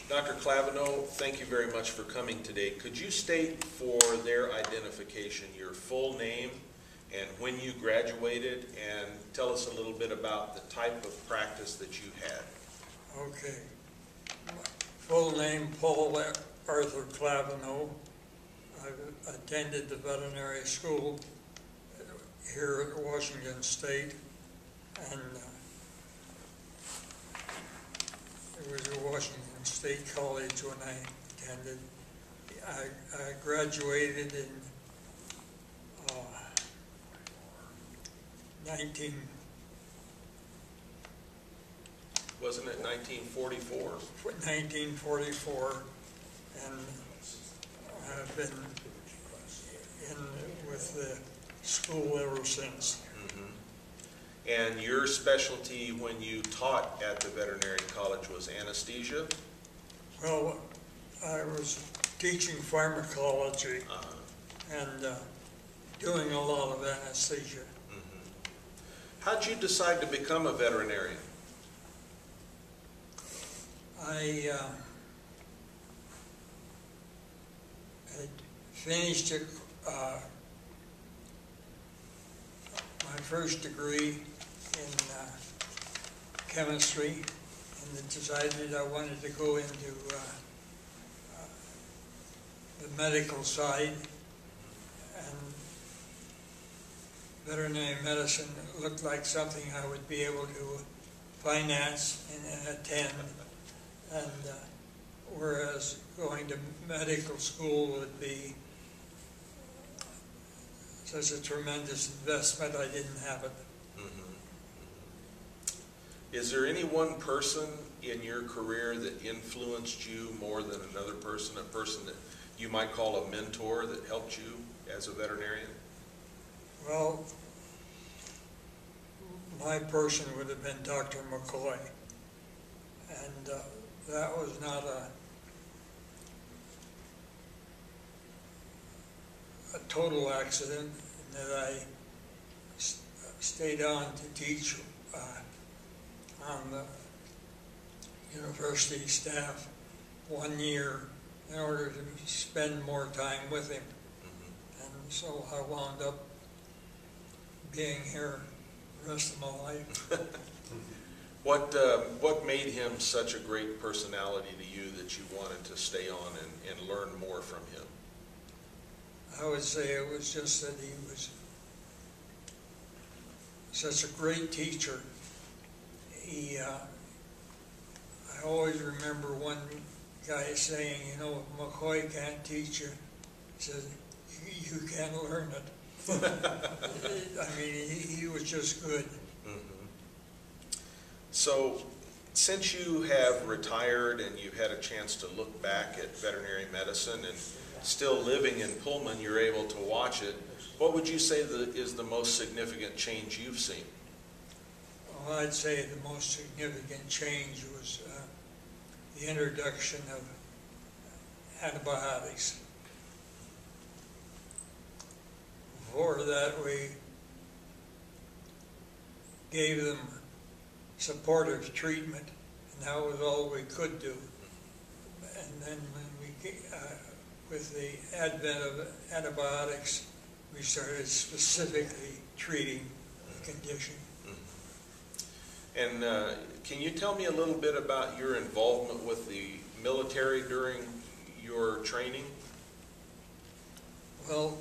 Dr. Klavano, thank you very much for coming today. Could you state for their identification your full name and when you graduated, and tell us a little bit about the type of practice that you had? Okay. Full name, Paul Arthur Klavano. I attended the veterinary school here at Washington State, and it was at Washington State College when I attended. I graduated in Wasn't it 1944? 1944, and I've been in with the school ever since. And your specialty when you taught at the veterinary college was anesthesia? Well, I was teaching pharmacology and doing a lot of anesthesia. How'd you decide to become a veterinarian? I had finished my first degree in chemistry, and decided I wanted to go into the medical side, and veterinary medicine looked like something I would be able to finance and attend, and whereas going to medical school would be such a tremendous investment, I didn't have it. Is there any one person in your career that influenced you more than another person, a person that you might call a mentor that helped you as a veterinarian? Well, my person would have been Dr. McCoy, and that was not a total accident, in that I stayed on to teach on the university staff 1 year in order to spend more time with him. And so I wound up being here the rest of my life. What made him such a great personality to you that you wanted to stay on and learn more from him? I would say it was just that he was such a great teacher. I always remember one guy saying, you know, if McCoy can't teach you, he says, you can't learn it. I mean, he was just good. So, since you have retired and you've had a chance to look back at veterinary medicine and still living in Pullman, you're able to watch it, what would you say is the most significant change you've seen? Well, I'd say the most significant change was the introduction of antibiotics. Before that, we gave them supportive treatment, and that was all we could do. And then when we, with the advent of antibiotics, we started specifically treating the condition. And can you tell me a little bit about your involvement with the military during your training? Well,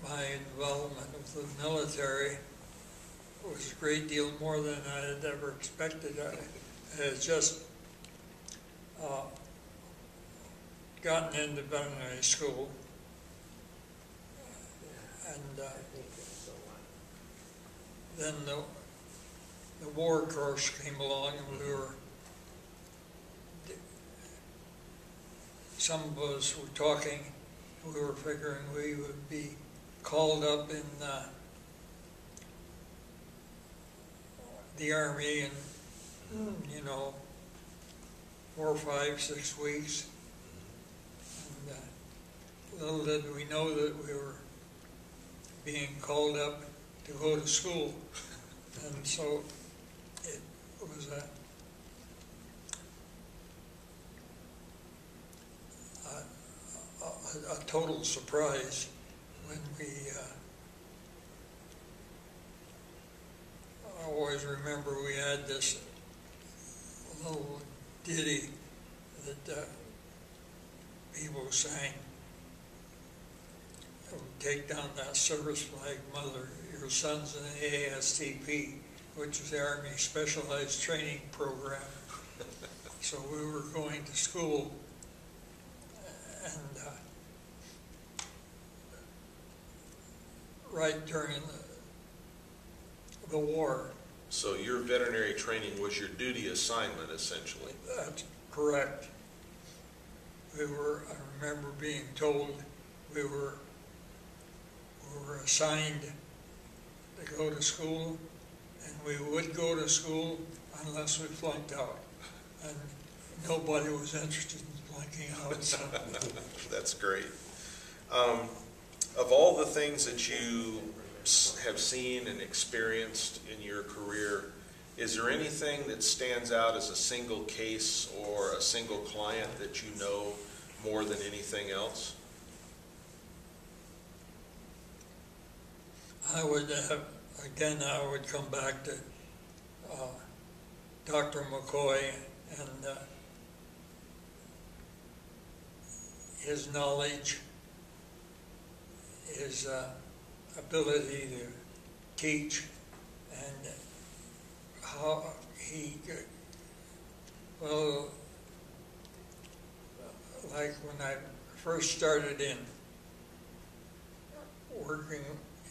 my involvement with the military was a great deal more than I had ever expected. I had just gotten into veterinary school, and then the war course came along, and some of us were talking, we were figuring we would be called up in the Army in, 4, 5, 6 weeks. And little did we know that we were being called up to go to school. And so it was a total surprise when we, I always remember we had this little ditty that people sang. It would take down that service flag, mother, your son's in the ASTP, which is the Army Specialized Training Program. So we were going to school, and right during the war. So your veterinary training was your duty assignment, essentially. That's correct. I remember being told we were assigned to go to school, and we would go to school unless we flunked out. And nobody was interested in flunking out. So. That's great. Of all the things that you have seen and experienced in your career, is there anything that stands out as a single case or a single client that you know more than anything else? I would come back to Dr. McCoy and his knowledge, his ability to teach, and how he could, well, like when I first started in working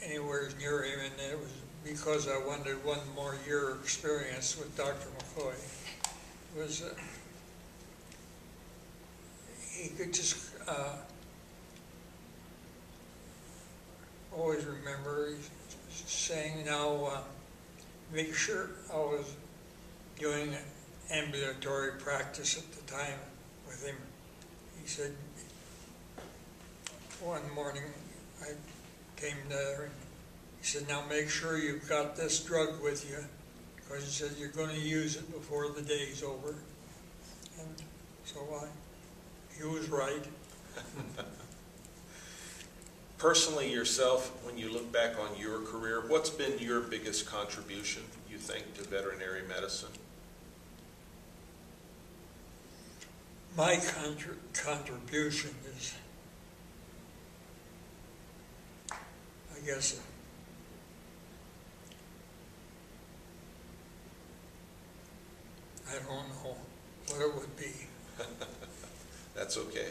anywhere near him, and it was because I wanted one more year of experience with Dr. McCoy. It was he could just always remember saying, now make sure I was doing ambulatory practice at the time with him. He said, one morning I came there and he said, now make sure you've got this drug with you, because he said you're going to use it before the day's over. And so he was right. Personally yourself, when you look back on your career, what's been your biggest contribution, you think, to veterinary medicine? My contribution is, I guess, I don't know what it would be. That's okay.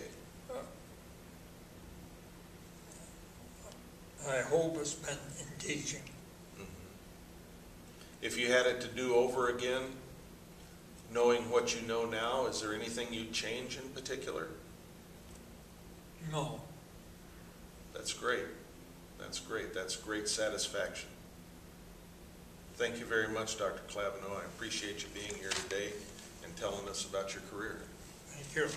I hope it's been in teaching. Mm-hmm. If you had it to do over again, knowing what you know now, is there anything you'd change in particular? No. That's great. That's great. That's great satisfaction. Thank you very much, Dr. Klavano. I appreciate you being here today and telling us about your career. Thank you.